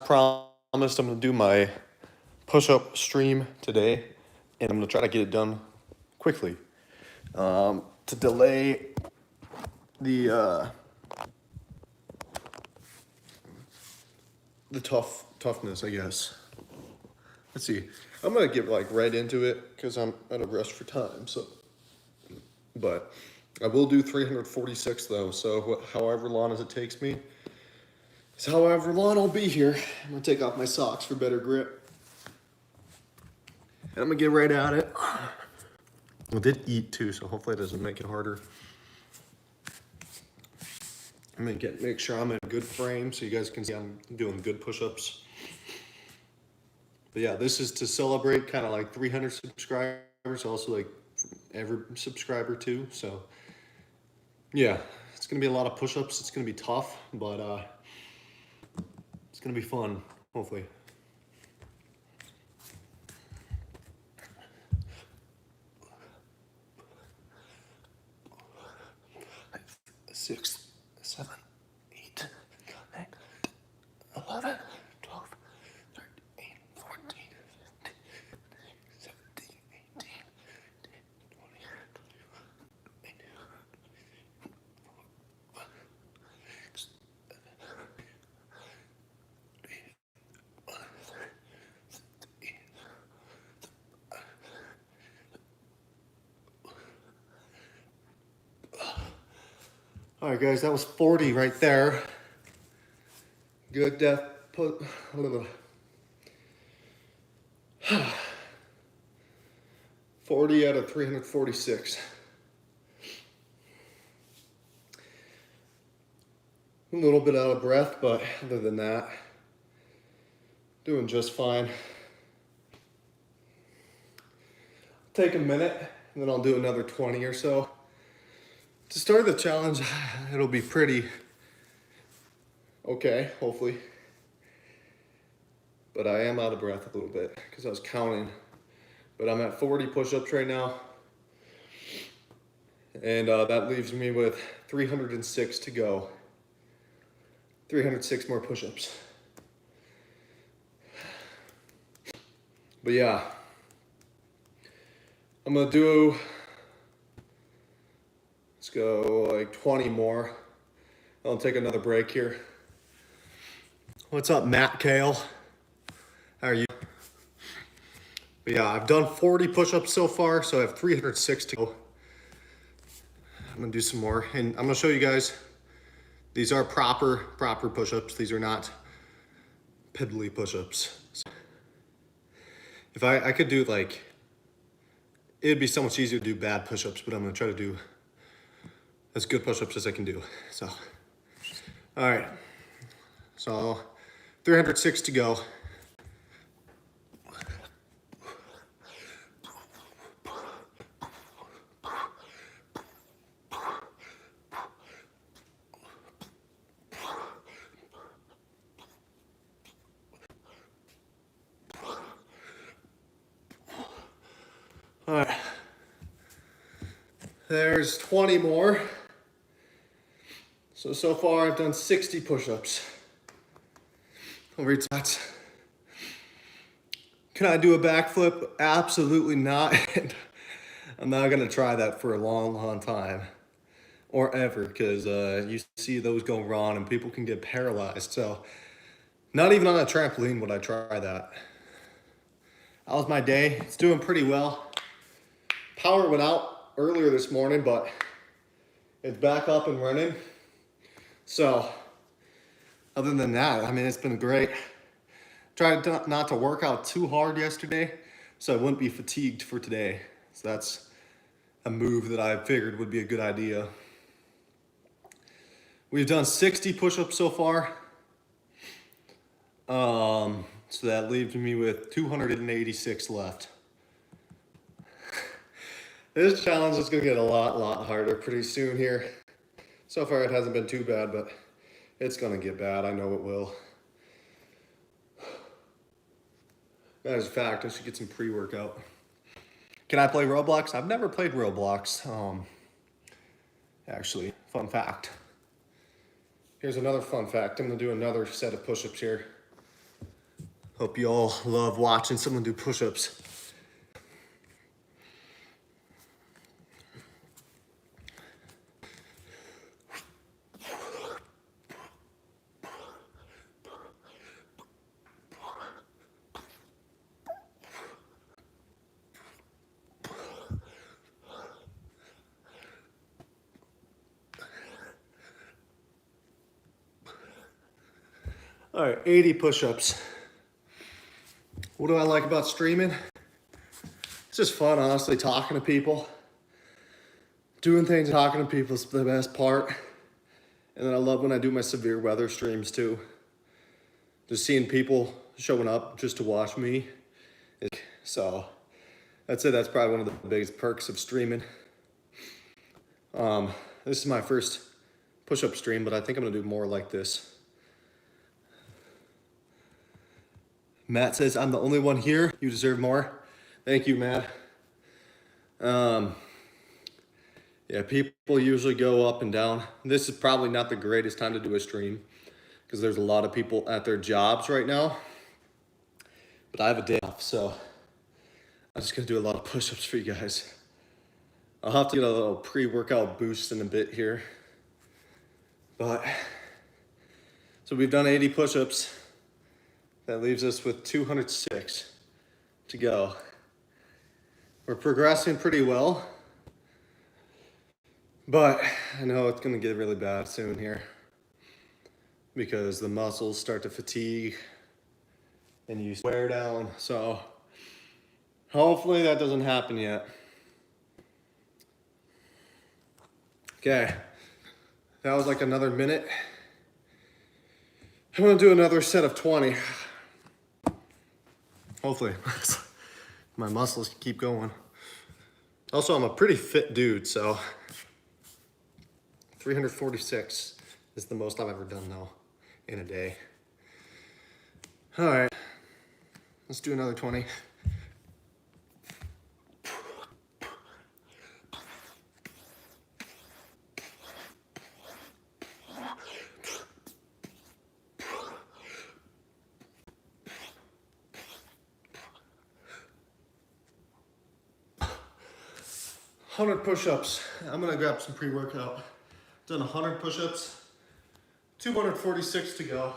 promised I'm gonna do my push-up stream today, and I'm gonna try to get it done quickly. To delay the toughness, I guess. Let's see. I'm gonna get like right into it because I'm at a rush for time. But I will do 346 though. So however long as it takes me, is however long I'll be here. I'm gonna take off my socks for better grip, and I'm gonna get right at it. I did eat too, so hopefully it doesn't make it harder. I'm gonna make sure I'm in a good frame so you guys can see I'm doing good push-ups. But yeah, this is to celebrate kind of like 300 subscribers, also like every subscriber too. So yeah, it's gonna be a lot of push-ups. It's gonna be tough, but it's gonna be fun, hopefully. Six, 7, 8, 9, 11, 12, 13, 14, 15, 17, 18, 20, All right, guys, that was 40 right there. Good death put. 40 out of 346. A little bit out of breath, but other than that, doing just fine. Take a minute, and then I'll do another 20 or so. To start the challenge, it'll be pretty okay, hopefully. But I am out of breath a little bit because I was counting. But I'm at 40 push-ups right now. And that leaves me with 306 to go. 306 more push-ups. But yeah, I'm gonna do, let's go like 20 more. I'll take another break here. What's up, Matt Kale? How are you? But yeah, I've done 40 push-ups so far, so I have 306 to go. I'm gonna do some more, and I'm gonna show you guys, these are proper push-ups. These are not piddly push-ups. If I could do like, it'd be so much easier to do bad push-ups, but I'm gonna try to do as good push-ups as I can do, so. All right, so 306 to go. All right, there's 20 more. So far I've done 60 push-ups. I'll read that. Can I do a backflip? Absolutely not. I'm not gonna try that for a long time, or ever, because you see those go wrong and people can get paralyzed. So not even on a trampoline would I try that. That was my day. It's doing pretty well. Power went out earlier this morning, but it's back up and running. So other than that, I mean, it's been great. Tried not to work out too hard yesterday, so I wouldn't be fatigued for today. So that's a move that I figured would be a good idea. We've done 60 push-ups so far. So that leaves me with 286 left. This challenge is gonna get a lot harder pretty soon here. So far it hasn't been too bad, but it's gonna get bad, I know it will. That is a fact, I should get some pre-workout. Can I play Roblox? I've never played Roblox. Actually, fun fact. Here's another fun fact. I'm gonna do another set of push-ups here. Hope you all love watching someone do push-ups. All right, 80 push-ups. What do I like about streaming? It's just fun, honestly, talking to people. Doing things, talking to people is the best part. And then I love when I do my severe weather streams too. Just seeing people showing up just to watch me. So that's it, that's probably one of the biggest perks of streaming. This is my first push-up stream, but I think I'm gonna do more like this. Matt says, I'm the only one here. You deserve more. Thank you, Matt. Yeah, people usually go up and down. This is probably not the greatest time to do a stream because there's a lot of people at their jobs right now. But I have a day off, so I'm just gonna do a lot of push-ups for you guys. I'll have to get a little pre-workout boost in a bit here. But, so we've done 80 push-ups. That leaves us with 206 to go. We're progressing pretty well, but I know it's gonna get really bad soon here because the muscles start to fatigue and you wear down. So hopefully that doesn't happen yet. Okay, that was like another minute. I'm gonna do another set of 20. Hopefully, my muscles keep going. Also, I'm a pretty fit dude, so 346 is the most I've ever done though in a day. All right, let's do another 20. Hundred push-ups. I'm gonna grab some pre-workout. Done 100 push-ups, 246 to go.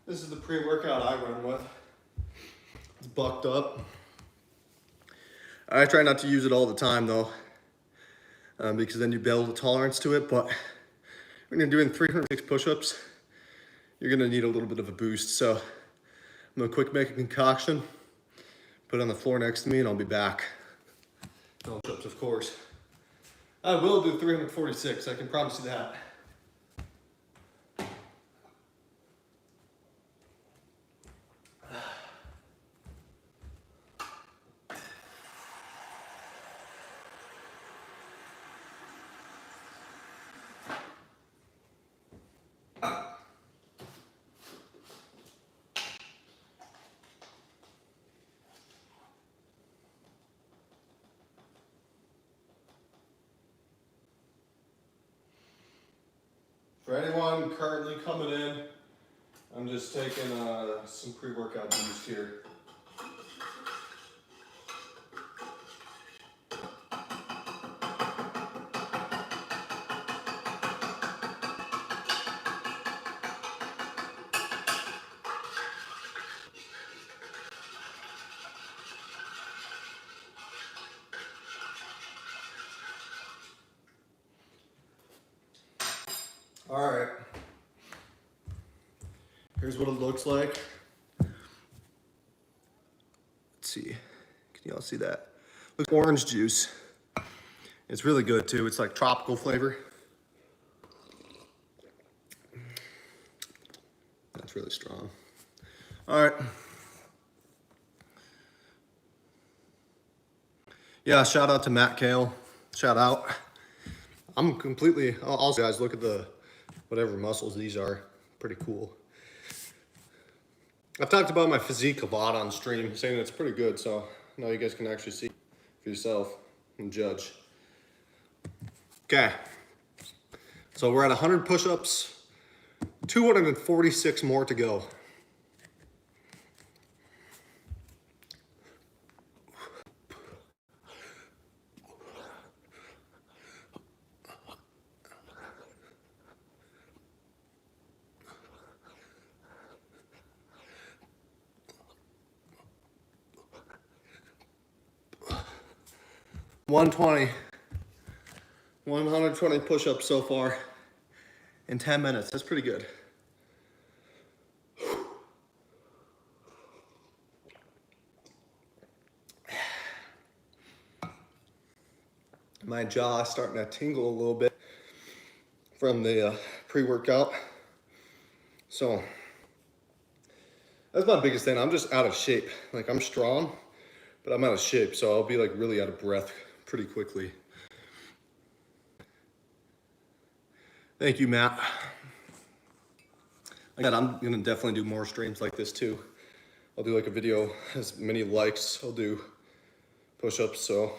This is the pre-workout I run with. It's bucked up. I try not to use it all the time though, because then you build a tolerance to it. But when you're doing 306 push-ups, you're gonna need a little bit of a boost. So I'm gonna quick make a concoction, put it on the floor next to me, and I'll be back. No push-ups, of course. I will do 346, I can promise you that. For anyone currently coming in, I'm just taking some pre-workout boost here. All right, here's what it looks like. Let's see, can y'all see that? Looks orange juice. It's really good too. It's like tropical flavor. That's really strong. All right. Yeah, shout out to Matt Kale. Shout out. I'm completely, also guys, look at the, whatever muscles these are, pretty cool. I've talked about my physique a lot on stream, saying it's pretty good, so now you guys can actually see for yourself and judge. Okay, so we're at 100 push-ups, 246 more to go. One 120 push-ups so far in 10 minutes. That's pretty good. My jaw is starting to tingle a little bit from the pre-workout. So that's my biggest thing. I'm just out of shape. Like, I'm strong, but I'm out of shape. So I'll be like really out of breath pretty quickly. Thank you, Matt. Again, I'm gonna definitely do more streams like this too. I'll do like a video, as many likes, I'll do push-ups. So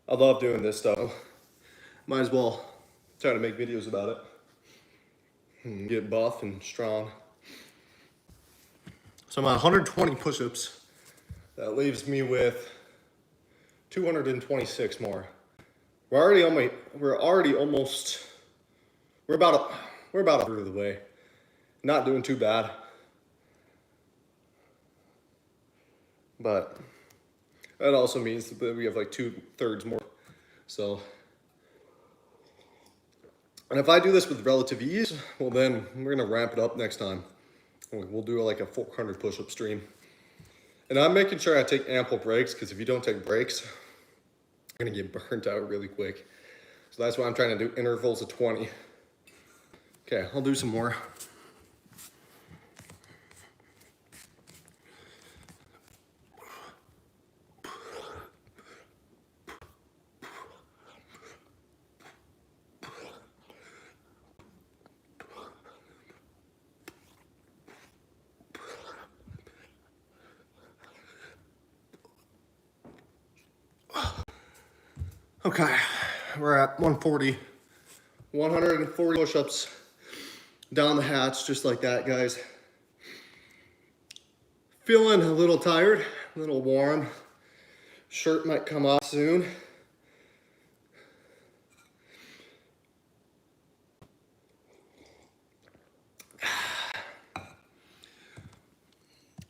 I love doing this stuff. Might as well try to make videos about it and get buff and strong. So I'm at 120 push-ups. That leaves me with 226 more. We're about a third of the way. Not doing too bad. But that also means that we have like 2/3 more. So, and if I do this with relative ease, well then we're gonna ramp it up next time. We'll do like a 400 push-up stream. And I'm making sure I take ample breaks, because if you don't take breaks, you're gonna get burnt out really quick. So that's why I'm trying to do intervals of 20. Okay, I'll do some more. Okay, we're at 140 push-ups down the hatch, just like that, guys. Feeling a little tired, a little warm. Shirt might come off soon.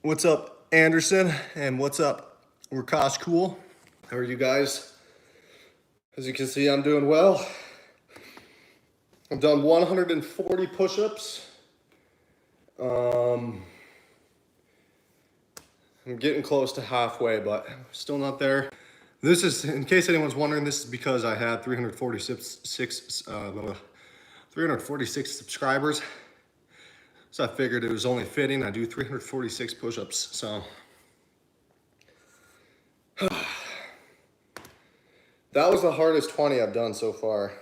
What's up, Anderson? And what's up, Rakash Cool? How are you guys? As you can see, I'm doing well. I've done 140 push-ups. I'm getting close to halfway, but still not there. This is, in case anyone's wondering, this is because I had 346 subscribers. So I figured it was only fitting I do 346 push-ups, so. That was the hardest 20 I've done so far.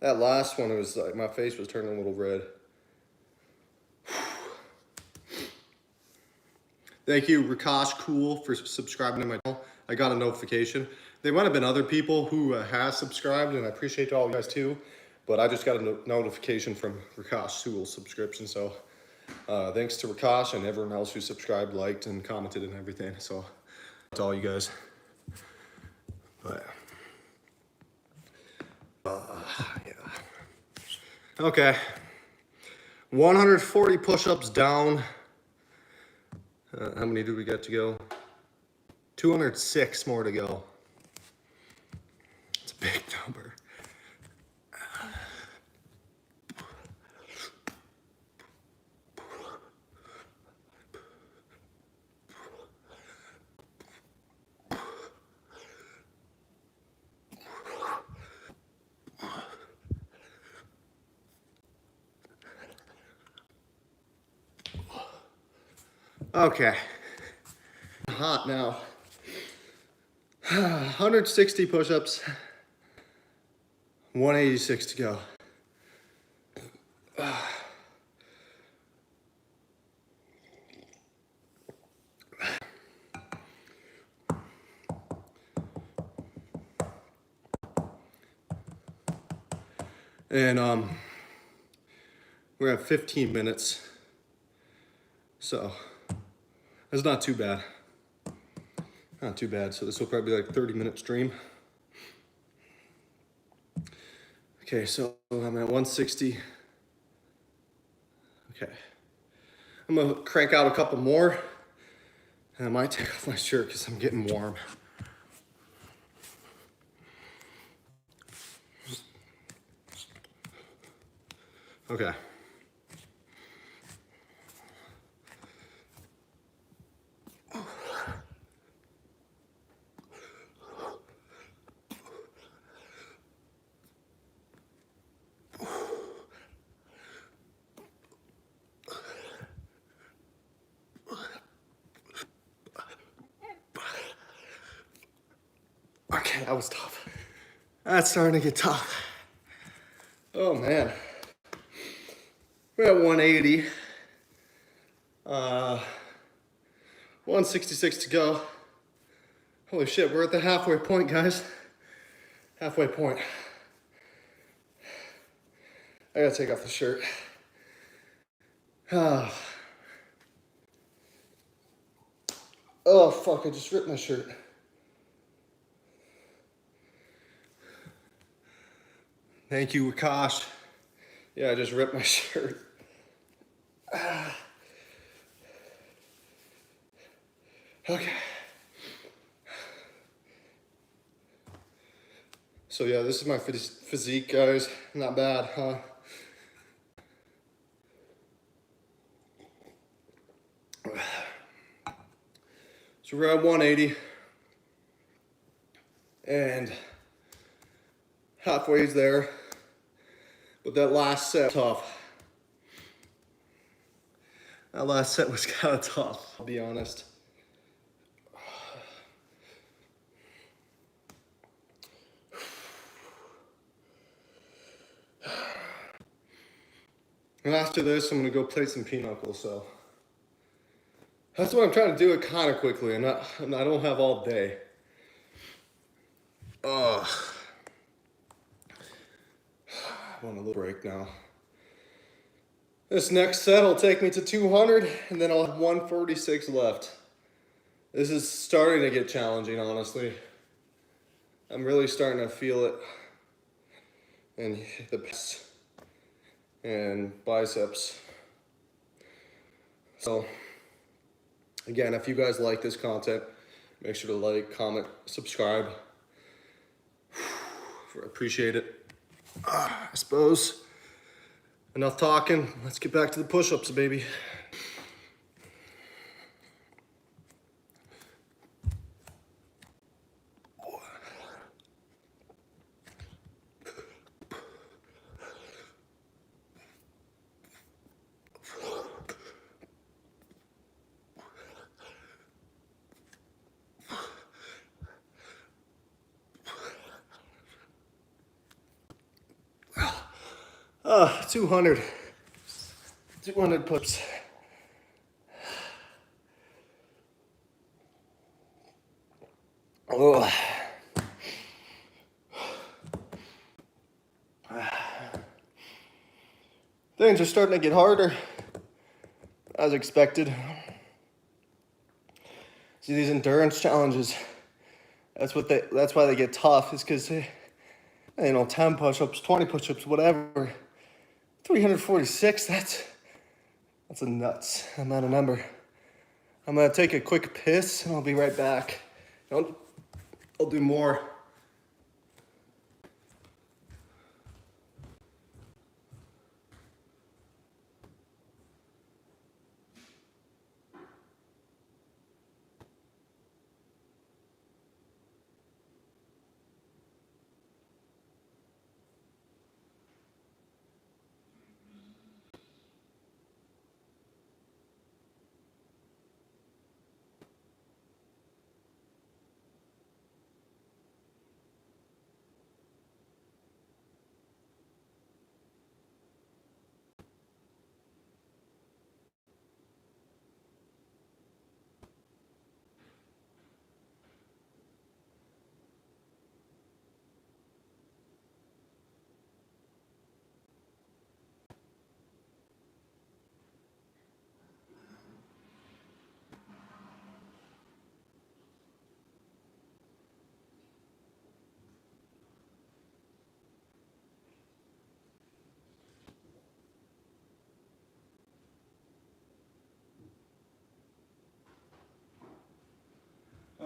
That last one, it was like my face was turning a little red. Thank you, Rakash Cool, for subscribing to my channel. I got a notification. There might have been other people who have subscribed, and I appreciate all you guys too, but I just got a notification from Rakash Cool's subscription, so thanks to Rakash and everyone else who subscribed, liked, and commented and everything. So to all you guys. But yeah. Okay. 140 push-ups down. How many do we got to go? 206 more to go. It's a big number. Okay, hot now. 160 push-ups, 186 to go. And we're at 15 minutes. So that's not too bad. Not too bad. So this will probably be like 30-minute stream. Okay, so I'm at 160. Okay. I'm gonna crank out a couple more, and I might take off my shirt because I'm getting warm. Okay. Okay, that was tough. That's starting to get tough. Oh man. We're at 180. 166 to go. Holy shit, we're at the halfway point, guys. Halfway point. I gotta take off the shirt. Oh fuck, I just ripped my shirt. Thank you, Akash. Yeah, I just ripped my shirt. Okay. So yeah, this is my physique, guys. Not bad, huh? So we're at 180. And halfway's there. But that last set was tough. That last set was kind of tough, I'll be honest. And after this, I'm gonna go play some pinochle, so. That's what I'm trying to do it kind of quickly, and I don't have all day. I want a little break now. This next set will take me to 200, and then I'll have 146 left. This is starting to get challenging, honestly. I'm really starting to feel it in the pecs and biceps. So, again, if you guys like this content, make sure to like, comment, subscribe. Appreciate it. I suppose. Enough talking. Let's get back to the push-ups, baby. Ah, 200 push-ups. Oh. Things are starting to get harder, as expected. See, these endurance challenges, that's why they get tough, is because, 10 push-ups, 20 push-ups, whatever. 346, that's a nuts amount of number. I'm gonna take a quick piss and I'll be right back. I'll do more.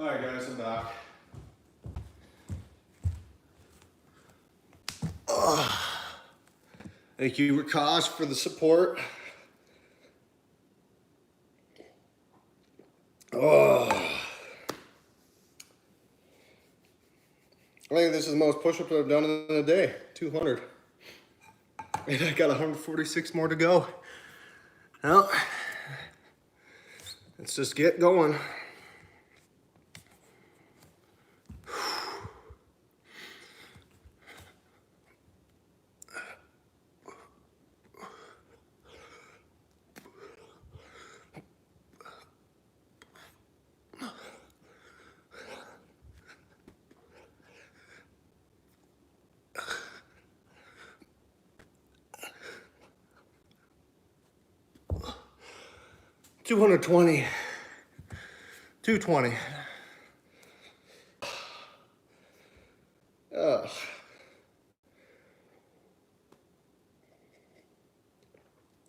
All right, guys, I'm back. Thank you, Rakash, for the support. I think this is the most push-ups I've done in a day, 200. And I got 146 more to go. Well, let's just get going. $220. 220. Let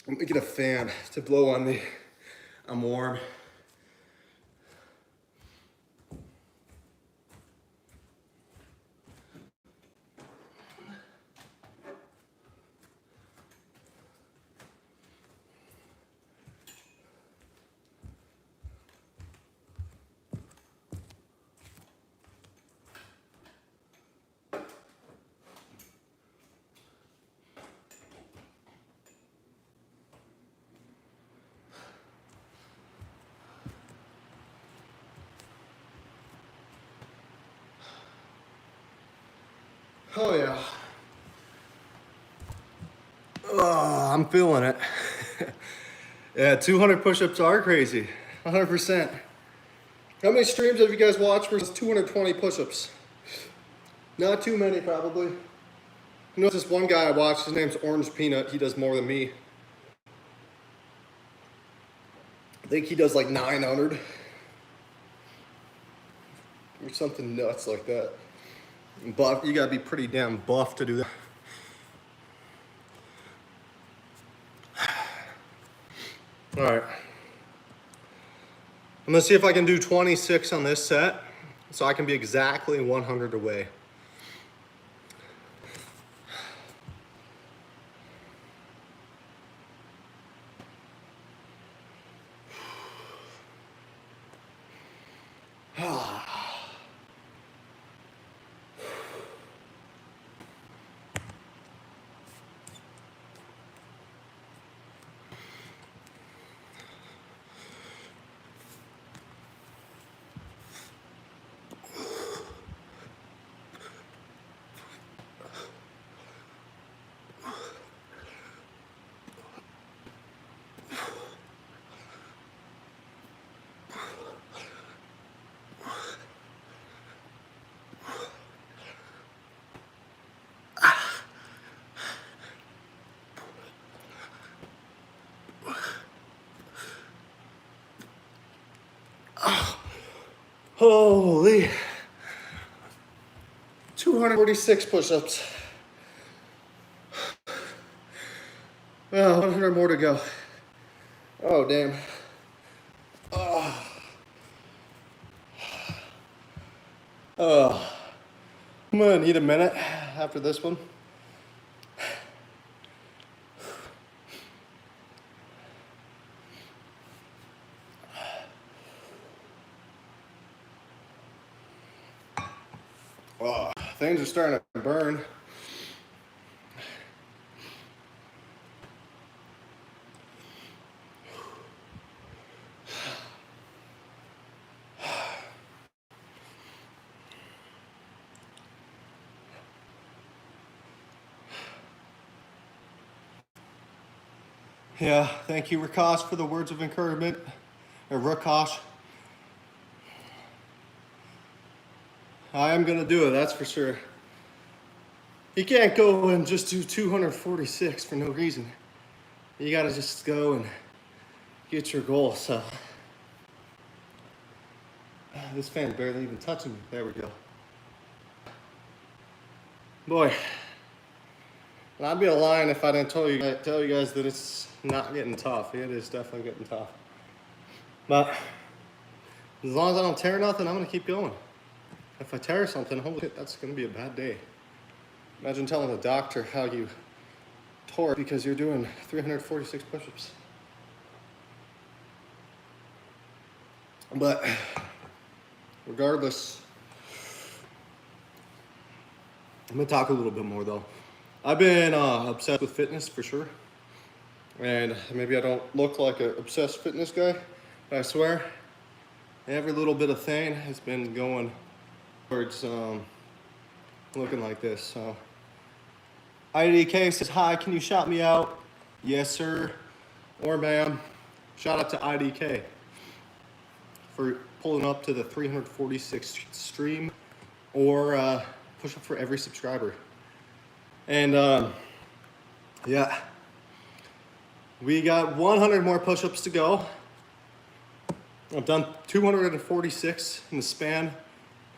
me get a fan to blow on me. I'm warm. Oh yeah. Oh, I'm feeling it. Yeah, 200 push-ups are crazy. 100%. How many streams have you guys watched versus 220 push-ups? Not too many, probably. You know, this one guy I watched, his name's Orange Peanut. He does more than me. I think he does like 900. Or something nuts like that. Buff, you gotta be pretty damn buff to do that. All right. I'm gonna see if I can do 26 on this set so I can be exactly 100 away. Holy. 246 push-ups. 100 more to go. Oh, damn. I'm gonna need a minute after this one. Things are starting to burn. Yeah, thank you, Rakash, for the words of encouragement. Or Rakash. I am gonna do it, that's for sure. You can't go and just do 246 for no reason. You gotta just go and get your goal, so. This fan's barely even touching me. There we go. Boy, I'd be lying if I didn't tell you guys that it's not getting tough. It is definitely getting tough. But As long as I don't tear nothing, I'm gonna keep going. If I tear something, holy shit, that's gonna be a bad day. Imagine telling the doctor how you tore because you're doing 346 push-ups. But regardless, I'm gonna talk a little bit more though. I've been obsessed with fitness for sure. And maybe I don't look like an obsessed fitness guy, but I swear, every little bit of thing has been going towards looking like this. So IDK says, hi, can you shout me out? Yes, sir, or ma'am. Shout out to IDK for pulling up to the 346 stream, or push up for every subscriber. And yeah, we got 100 more push-ups to go. I've done 246 in the span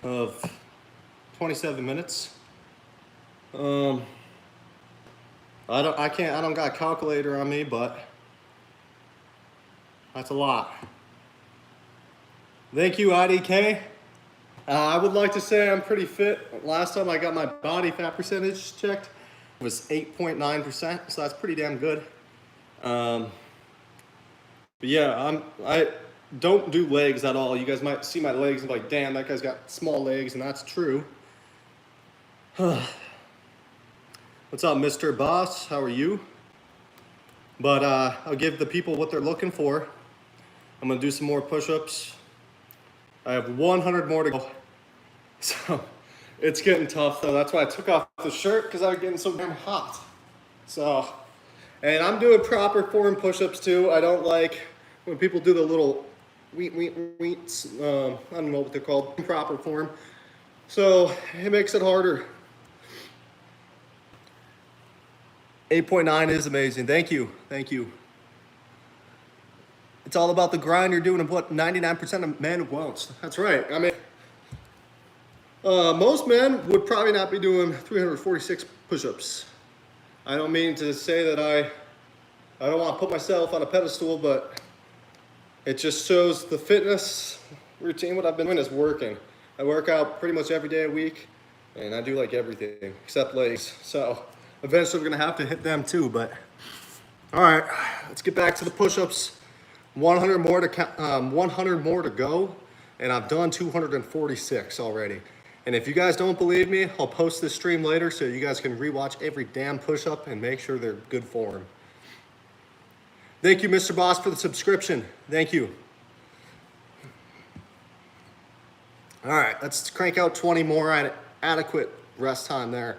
of 27 minutes. I don't got a calculator on me, but that's a lot. Thank you, IDK. I would like to say I'm pretty fit. Last time I got my body fat percentage checked, it was 8.9%, so that's pretty damn good. But yeah, I don't do legs at all. You guys might see my legs and be like, damn, that guy's got small legs, and that's true. What's up, Mr. Boss? How are you? But I'll give the people what they're looking for. I'm gonna do some more push-ups. I have 100 more to go. So it's getting tough though. That's why I took off the shirt, because I was getting so damn hot. So, and I'm doing proper form push-ups too. I don't like when people do the little wheats, I don't know what they're called, proper form. So it makes it harder. 8.9 is amazing. Thank you. Thank you. It's all about the grind you're doing and what 99% of men won't. That's right. I mean, most men would probably not be doing 346 push-ups. I don't mean to say that I don't want to put myself on a pedestal, but it just shows the fitness routine. What I've been doing is working. I work out pretty much every day a week, and I do like everything except legs. So eventually we're gonna have to hit them too, but all right, let's get back to the push-ups. 100 more to go, and I've done 246 already. And if you guys don't believe me, I'll post this stream later so you guys can rewatch every damn push-up and make sure they're good form. Thank you, Mr. Boss, for the subscription. Thank you. All right, let's crank out 20 more at adequate rest time there.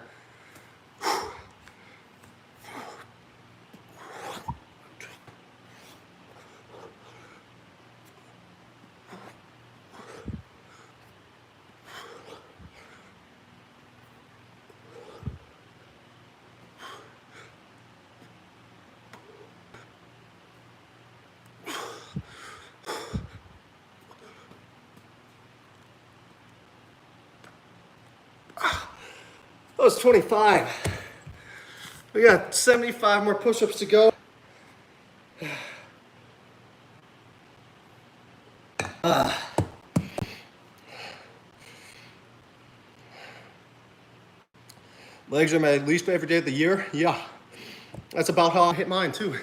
That was 25. We got 75 more push-ups to go. Legs are my least favorite day of the year. Yeah, that's about how I hit mine too.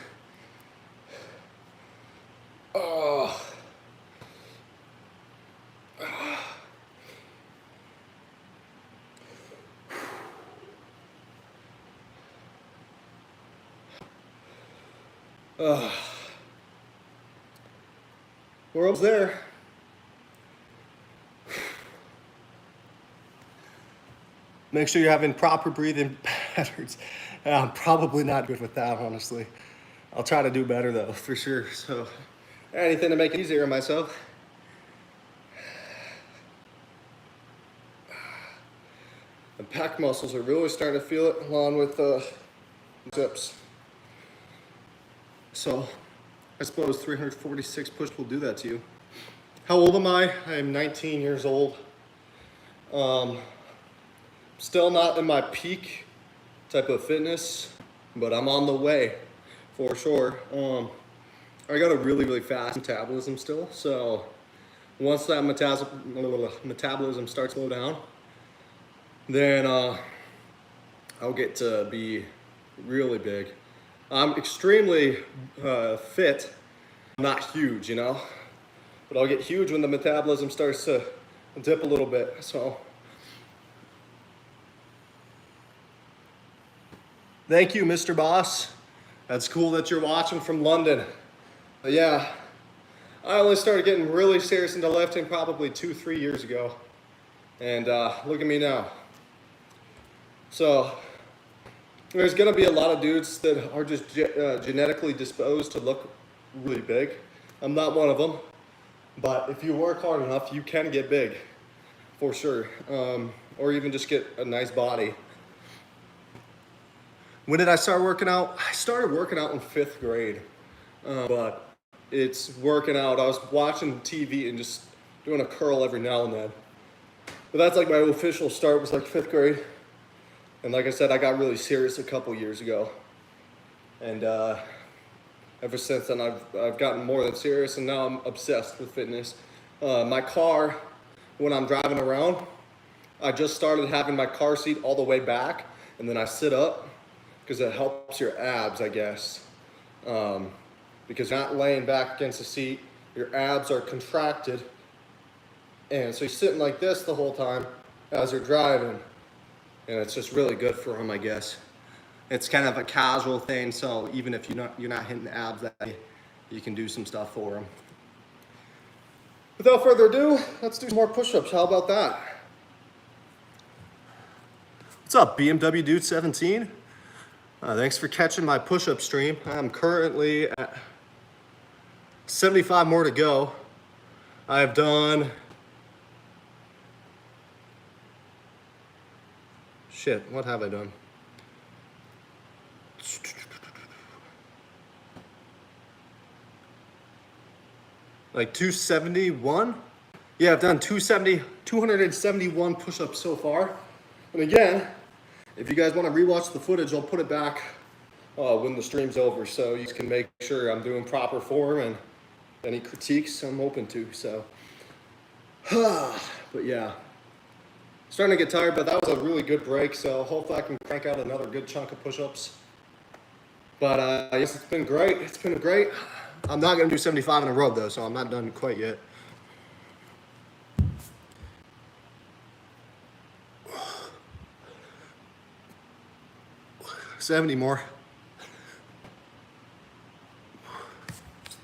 We're almost there. Make sure you're having proper breathing patterns. I'm probably not good with that, honestly. I'll try to do better though, for sure. So anything to make it easier on myself. The pec muscles are really starting to feel it, along with the biceps. So I suppose 346 push will do that to you. How old am I? I am 19 years old. Still not in my peak type of fitness, but I'm on the way for sure. I got a really fast metabolism still, so once that metabolism starts to slow down, then I'll get to be really big. I'm extremely fit, not huge, you know, but I'll get huge when the metabolism starts to dip a little bit. So thank you, Mr. Boss. That's cool that you're watching from London. But yeah, I only started getting really serious into lifting probably 2-3 years ago. And look at me now. So there's gonna be a lot of dudes that are just genetically disposed to look really big. I'm not one of them, but if you work hard enough, you can get big, for sure. Or even just get a nice body. When did I start working out? I started working out in 5th grade, but it's working out. I was watching TV and just doing a curl every now and then. But that's like my official start was like 5th grade. And like I said, I got really serious a couple years ago. And ever since then, I've gotten more than serious, and now I'm obsessed with fitness. My car, when I'm driving around, I just started having my car seat all the way back, and then I sit up, because it helps your abs, I guess. Because you're not laying back against the seat, your abs are contracted. And so you're sitting like this the whole time as you're driving. And it's just really good for them, I guess. It's kind of a casual thing, so even if you're not hitting the abs that day, you can do some stuff for them. Without further ado, let's do some more push-ups. How about that? What's up, BMW Dude 17? Thanks for catching my push-up stream. I'm currently at 75 more to go. I've done, shit, what have I done? Like 271? Yeah, I've done 271 push-ups so far. And again, if you guys want to rewatch the footage, I'll put it back when the stream's over, so you can make sure I'm doing proper form, and any critiques I'm open to. So, but yeah, starting to get tired, but that was a really good break. So hopefully I can crank out another good chunk of push-ups. But yes, it's been great. It's been great. I'm not gonna do 75 in a row though, so I'm not done quite yet. $70 more.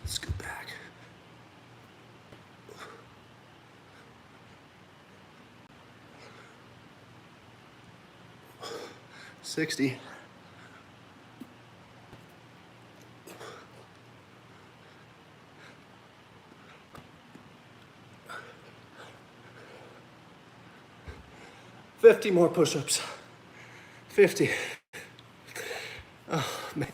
Let's go back. $60. $50 more push-ups. 50. Oh, man.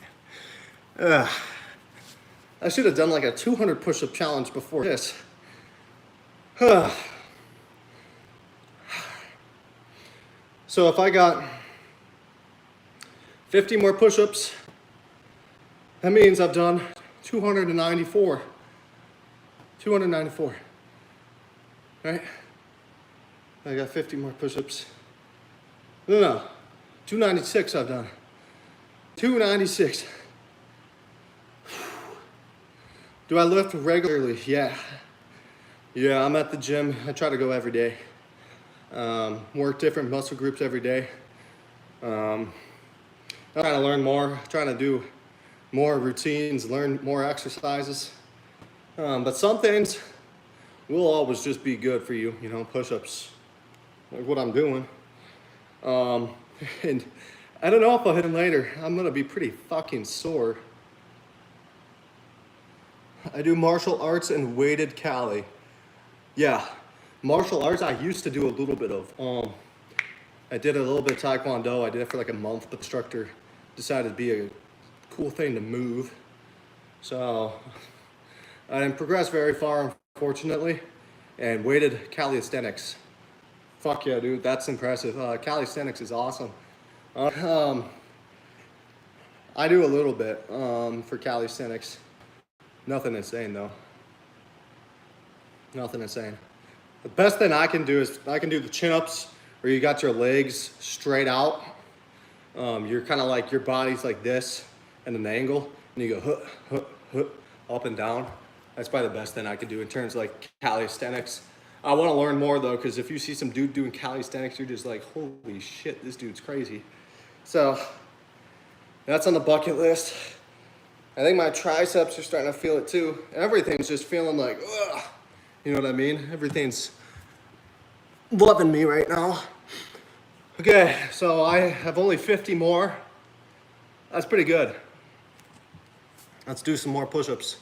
I should have done like a 200 push-up challenge before this. So if I got 50 more push-ups, that means I've done 294. 294. Right? I got 50 more push-ups. No. 296 I've done. 296. Do I lift regularly? Yeah. Yeah, I'm at the gym. I try to go every day. Work different muscle groups every day. I'm trying to learn more, trying to do more routines, learn more exercises. But some things will always just be good for you, you know, push-ups, like what I'm doing. And I don't know if I'll hit them later. I'm gonna be pretty fucking sore. I do martial arts and weighted Cali. Yeah, martial arts I used to do a little bit of. I did a little bit of Taekwondo. I did it for like a month, but the instructor decided to be a cool thing to move. So I didn't progress very far, unfortunately. And weighted calisthenics. Fuck yeah, dude, that's impressive. Calisthenics is awesome. I do a little bit for calisthenics. Nothing insane though. Nothing insane. The best thing I can do is I can do the chin-ups where you got your legs straight out. You're kind of like, your body's like this at an angle, and you go huh, huh, huh, up and down. That's probably the best thing I can do in terms of like calisthenics. I want to learn more though, because if you see some dude doing calisthenics, you're just like, holy shit, this dude's crazy. So that's on the bucket list. I think my triceps are starting to feel it too. Everything's just feeling like, ugh. You know what I mean? Everything's loving me right now. Okay, so I have only 50 more. That's pretty good. Let's do some more push-ups.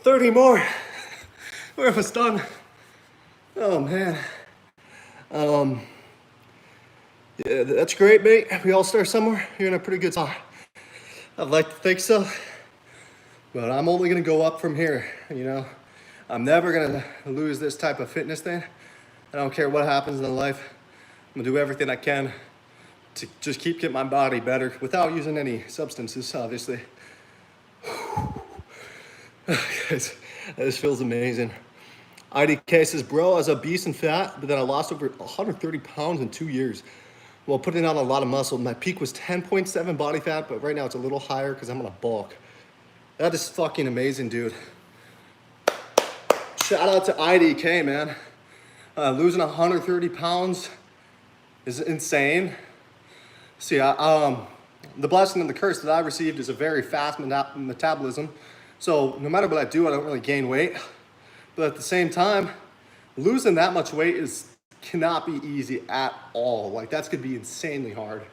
$30 more. We're almost done. Oh man. Yeah, that's great, mate. We all start somewhere. You're in a pretty good spot. I'd like to think so, but I'm only gonna go up from here, you know? I'm never gonna lose this type of fitness thing. I don't care what happens in life. I'm gonna do everything I can to just keep getting my body better without using any substances, obviously. Guys, this feels amazing. IDK says, bro, I was obese and fat, but then I lost over 130 pounds in 2 years while putting on a lot of muscle. My peak was 10.7 body fat, but right now it's a little higher because I'm on a bulk. That is fucking amazing, dude. Shout out to IDK, man. Losing 130 pounds is insane. See, the blessing and the curse that I received is a very fast metabolism. So no matter what I do, I don't really gain weight. But at the same time, losing that much weight cannot be easy at all. Like, that's gonna be insanely hard.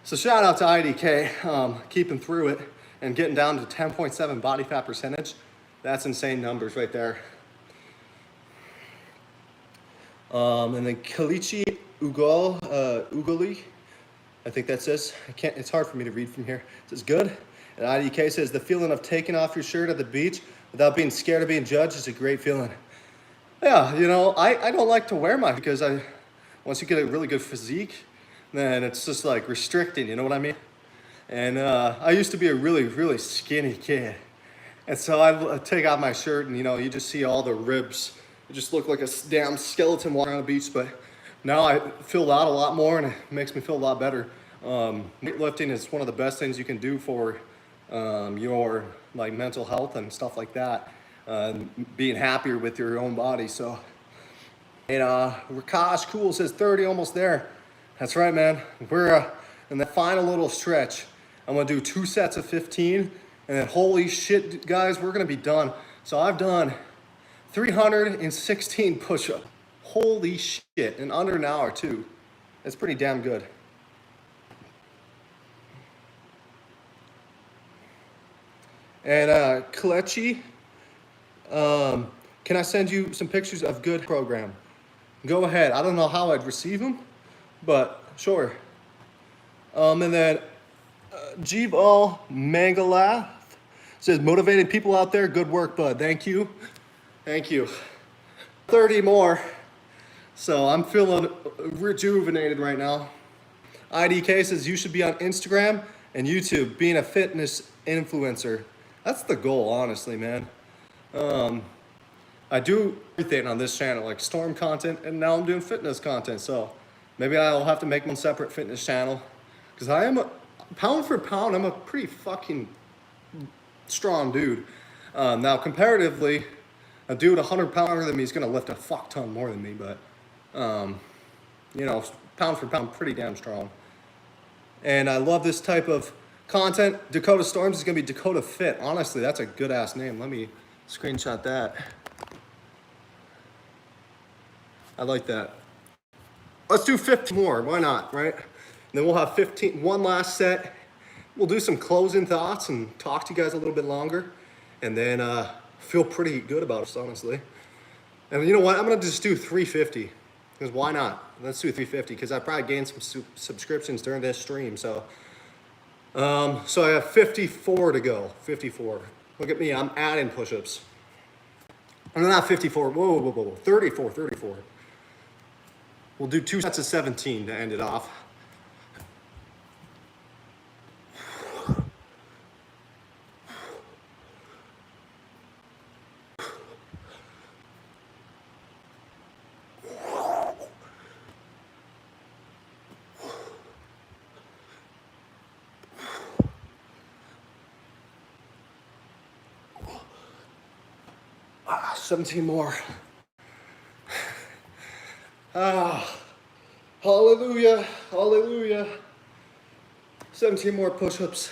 So shout out to IDK, keeping through it and getting down to 10.7 body fat percentage. That's insane numbers right there. And then Kalichi Ugoli, I think that says, it's hard for me to read from here. It says good. And IDK says, the feeling of taking off your shirt at the beach without being scared of being judged is a great feeling. Yeah, you know, I don't like to wear mine because once you get a really good physique, then it's just like restricting, you know what I mean? And I used to be a really, really skinny kid. And so I take off my shirt and, you know, you just see all the ribs. It just look like a damn skeleton walking on the beach, but now I feel out a lot more and it makes me feel a lot better. Weightlifting is one of the best things you can do for your like mental health and stuff like that, being happier with your own body. So, and Rakash Cool says 30, almost there. That's right, man. We're in the final little stretch. I'm gonna do 2 sets of 15, and then holy shit, guys, we're gonna be done. So I've done 316 push-ups. Holy shit, in under an hour too. That's pretty damn good. And Kalechi, can I send you some pictures of good program? Go ahead. I don't know how I'd receive them, but sure. And then Jeeval Mangalath says, motivating people out there, good work, bud. Thank you. Thank you. 30 more. So I'm feeling rejuvenated right now. IDK says, you should be on Instagram and YouTube, being a fitness influencer. That's the goal, honestly, man. I do everything on this channel, like storm content, and now I'm doing fitness content. So maybe I'll have to make one separate fitness channel, because I am pound for pound, I'm a pretty fucking strong dude. Now comparatively, a dude 100 pounder than me is gonna lift a fuck ton more than me, but you know, pound for pound, pretty damn strong. And I love this type of content. Dakota Storms is gonna be Dakota Fit. Honestly, that's a good ass name. Let me screenshot that. I like that. Let's do 15 more, why not, right? And then we'll have 15, one last set. We'll do some closing thoughts and talk to you guys a little bit longer, and then feel pretty good about us, honestly. And you know what? I'm gonna just do 350, because why not? Let's do 350, because I probably gained some subscriptions during this stream. So so I have 54 to go. 54. Look at me, I'm adding push-ups. I'm not 54, whoa. 34. We'll do 2 sets of 17 to end it off. Ah, 17 more. Ah, hallelujah, hallelujah. 17 more push-ups.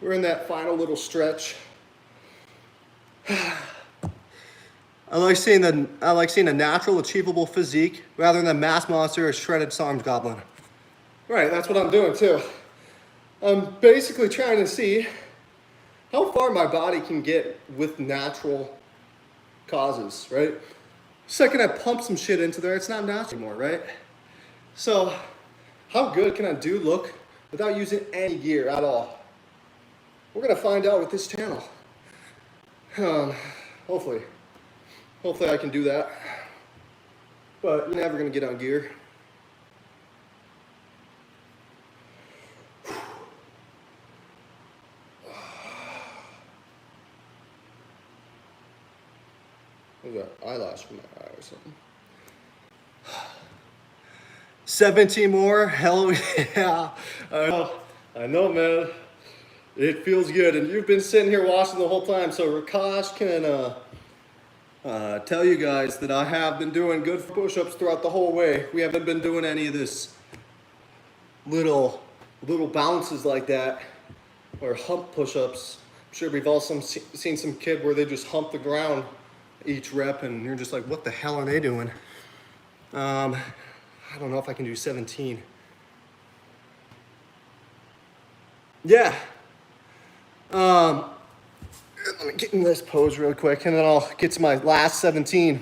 We're in that final little stretch. I like seeing a natural, achievable physique rather than mass monster or shredded SARMs goblin. Right, that's what I'm doing too. I'm basically trying to see how far my body can get with natural causes, right? Second I pump some shit into there, it's not natural anymore, right? So, how good can I look without using any gear at all? We're gonna find out with this channel. Hopefully I can do that. But you're never gonna get on gear. There's an eyelash from my eye or something. 17 more, hell yeah. I know, man. It feels good, and you've been sitting here watching the whole time, so Rakash can tell you guys that I have been doing good push-ups throughout the whole way. We haven't been doing any of this little bounces like that, or hump push-ups. I'm sure we've all seen some kid where they just hump the ground each rep, and you're just like, what the hell are they doing? I don't know if I can do 17. Yeah. Let me get in this pose real quick, and then I'll get to my last 17.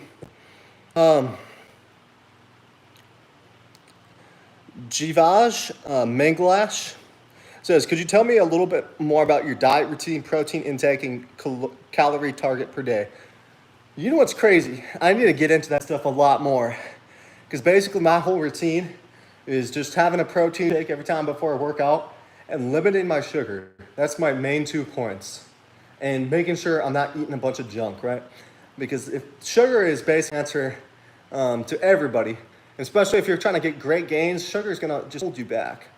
Jivaj Manglash says, could you tell me a little bit more about your diet routine, protein intake, and calorie target per day? You know what's crazy? I need to get into that stuff a lot more, because basically my whole routine is just having a protein shake every time before I work out and limiting my sugar. That's my main 2 points. And making sure I'm not eating a bunch of junk, right? Because if sugar is basically the answer to everybody, especially if you're trying to get great gains, sugar is gonna just hold you back.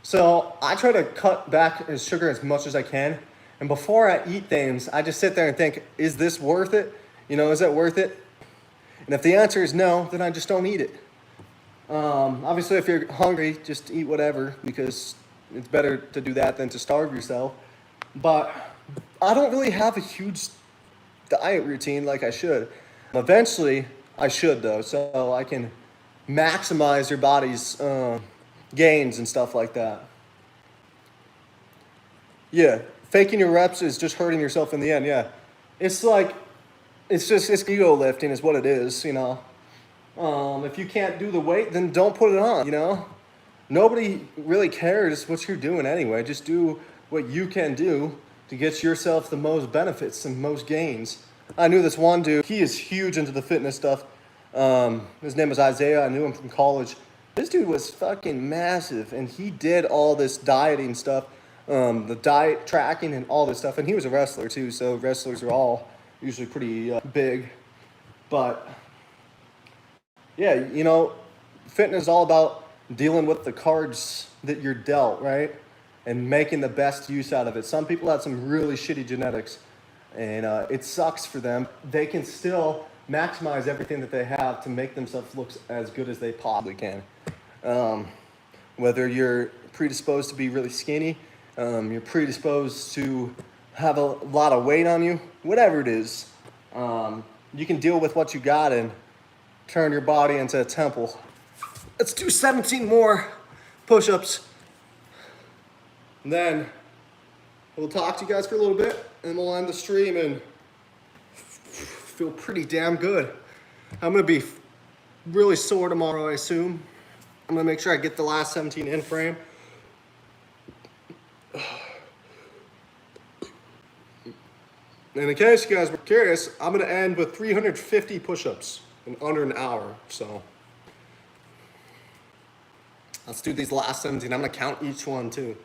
So I try to cut back sugar as much as I can. And before I eat things, I just sit there and think, is this worth it? You know, is that worth it? And if the answer is no, then I just don't eat it. Obviously, if you're hungry, just eat whatever, because it's better to do that than to starve yourself. But I don't really have a huge diet routine like I should. Eventually, I should though, so I can maximize your body's gains and stuff like that. Yeah, faking your reps is just hurting yourself in the end, yeah. It's ego lifting is what it is, you know. If you can't do the weight, then don't put it on, you know. Nobody really cares what you're doing anyway. Just do what you can do to get yourself the most benefits and most gains. I knew this one dude, he is huge into the fitness stuff. His name was Isaiah, I knew him from college. This dude was fucking massive, and he did all this dieting stuff, the diet tracking and all this stuff, and he was a wrestler too, so wrestlers are all usually pretty big. But yeah, you know, fitness is all about dealing with the cards that you're dealt, right? And making the best use out of it. Some people have some really shitty genetics, and it sucks for them. They can still maximize everything that they have to make themselves look as good as they possibly can. Whether you're predisposed to be really skinny, you're predisposed to have a lot of weight on you, whatever it is, you can deal with what you got and turn your body into a temple. Let's do 17 more push-ups. And then we'll talk to you guys for a little bit, and we'll end the stream and feel pretty damn good. I'm gonna be really sore tomorrow, I assume. I'm gonna make sure I get the last 17 in frame. And in case you guys were curious, I'm gonna end with 350 push-ups in under an hour, so. Let's do these last 17. I'm gonna count each one too.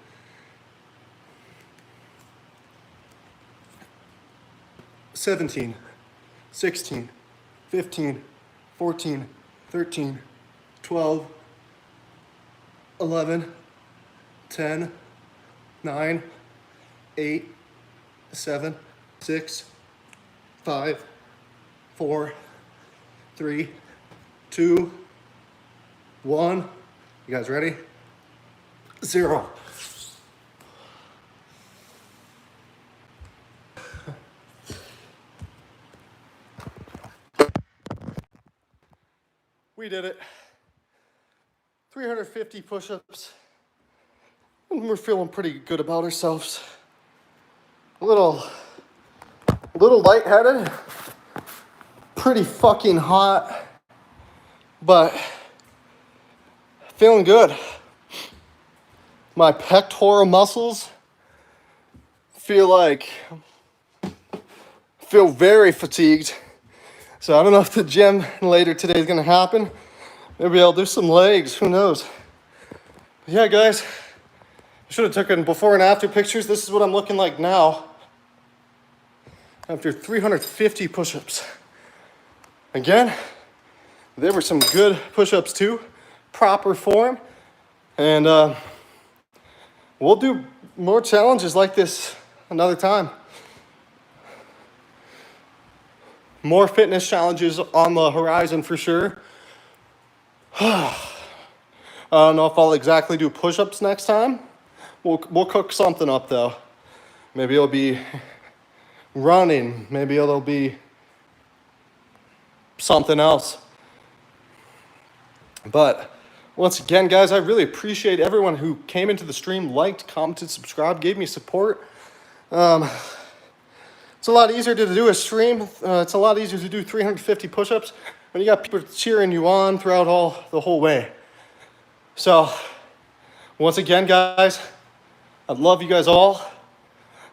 "17, 16, 15, 14, 13, 12, 11, 10, 9, 8, 7, 6, 5, 4, 3, 2, 1. You guys ready? 0. We did it. 350 push-ups. And we're feeling pretty good about ourselves. A little lightheaded. Pretty fucking hot. But feeling good. My pectoral muscles feel very fatigued. So I don't know if the gym later today is gonna happen. Maybe I'll do some legs, who knows? But yeah, guys, I should have taken before and after pictures. This is what I'm looking like now after 350 push-ups. Again, there were some good push-ups too, proper form. And we'll do more challenges like this another time. More fitness challenges on the horizon for sure. I don't know if I'll exactly do push-ups next time. We'll cook something up though. Maybe it'll be running. Maybe it'll be something else. But once again, guys, I really appreciate everyone who came into the stream, liked, commented, subscribed, gave me support. It's a lot easier to do a stream. It's a lot easier to do 350 push-ups when you got people cheering you on throughout the whole way. So, once again, guys, I love you guys all.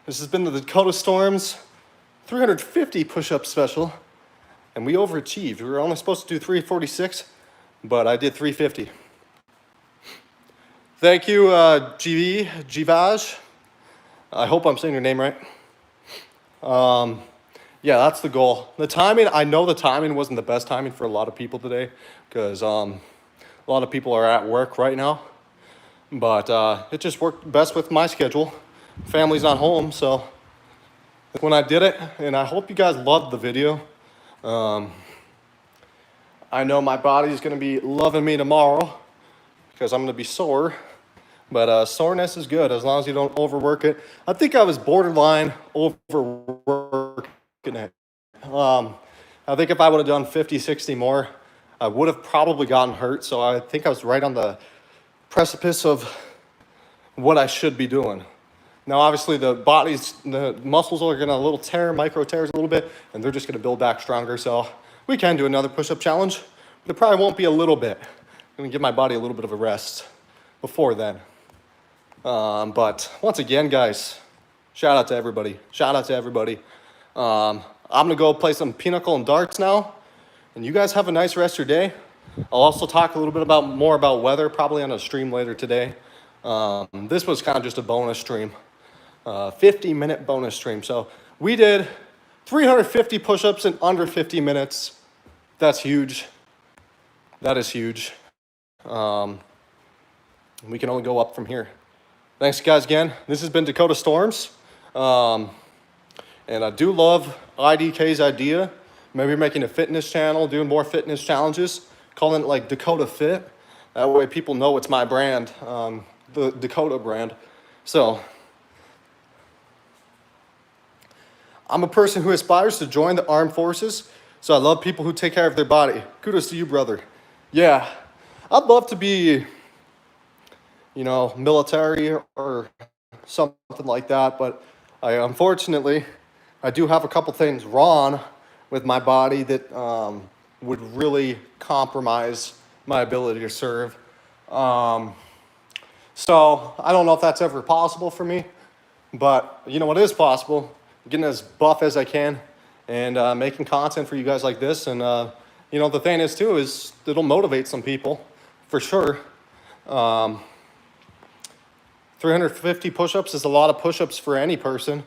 This has been the Dakota Storms 350 push-up special, and we overachieved. We were only supposed to do 346, but I did 350. Thank you, Jivaj. I hope I'm saying your name right. Yeah, that's the goal. The timing, I know the timing wasn't the best timing for a lot of people today because a lot of people are at work right now. But it just worked best with my schedule. Family's not home, so when I did it, and I hope you guys loved the video. I know my body's going to be loving me tomorrow because I'm going to be sore. But soreness is good as long as you don't overwork it. I think I was borderline overworking it. I think if I would have done 50, 60 more, I would have probably gotten hurt. So I think I was right on the precipice of what I should be doing. Now, obviously, the muscles are going to micro tears a little bit, and they're just going to build back stronger. So we can do another push-up challenge, but it probably won't be a little bit. I'm going to give my body a little bit of a rest before then. But once again, guys, shout out to everybody. I'm going to go play some pinochle and darts now. And you guys have a nice rest of your day. I'll also talk a little bit more about weather, probably on a stream later today. This was kind of just a bonus stream. 50-minute bonus stream. So we did 350 push-ups in under 50 minutes. That's huge. That is huge. We can only go up from here. Thanks, guys, again. This has been Dakota Storms. And I do love IDK's idea. Maybe making a fitness channel, doing more fitness challenges, calling it like Dakota Fit. That way people know it's my brand, the Dakota brand. So, I'm a person who aspires to join the armed forces. So I love people who take care of their body. Kudos to you, brother. Yeah, I'd love to be, military or something like that, but unfortunately, I do have a couple things wrong with my body that would really compromise my ability to serve. So I don't know if that's ever possible for me, but you know what is possible? Getting as buff as I can and making content for you guys like this. And you know, the thing is too, is it'll motivate some people for sure. 350 push-ups is a lot of push-ups for any person.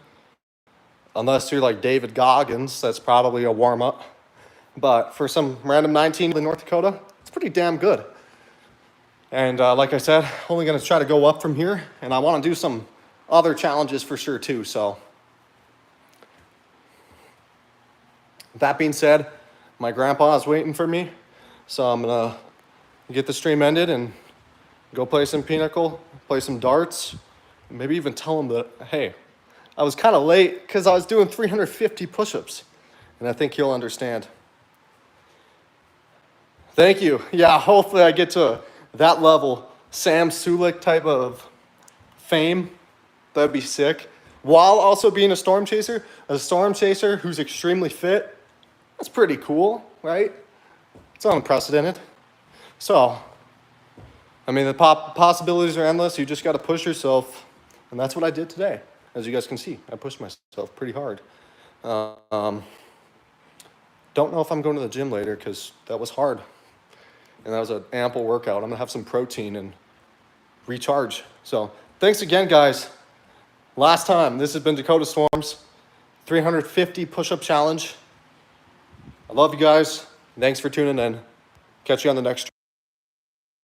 Unless you're like David Goggins, that's probably a warm-up. But for some random 19 in North Dakota, it's pretty damn good. And like I said, only gonna try to go up from here, and I wanna do some other challenges for sure too, so. That being said, my grandpa is waiting for me, so I'm gonna get the stream ended and go play some pinochle, play some darts, maybe even tell him that, hey, I was kind of late because I was doing 350 push-ups, and I think he'll understand. Thank you. Yeah, hopefully I get to that level, Sam Sulik type of fame. That'd be sick. While also being a storm chaser who's extremely fit. That's pretty cool, right? It's unprecedented. So, I mean, the possibilities are endless. You just got to push yourself, and that's what I did today. As you guys can see, I pushed myself pretty hard. Don't know if I'm going to the gym later because that was hard. And that was an ample workout. I'm going to have some protein and recharge. So thanks again, guys. Last time, this has been Dakota Storms, 350 push-up challenge. I love you guys. Thanks for tuning in. Catch you on the next stream.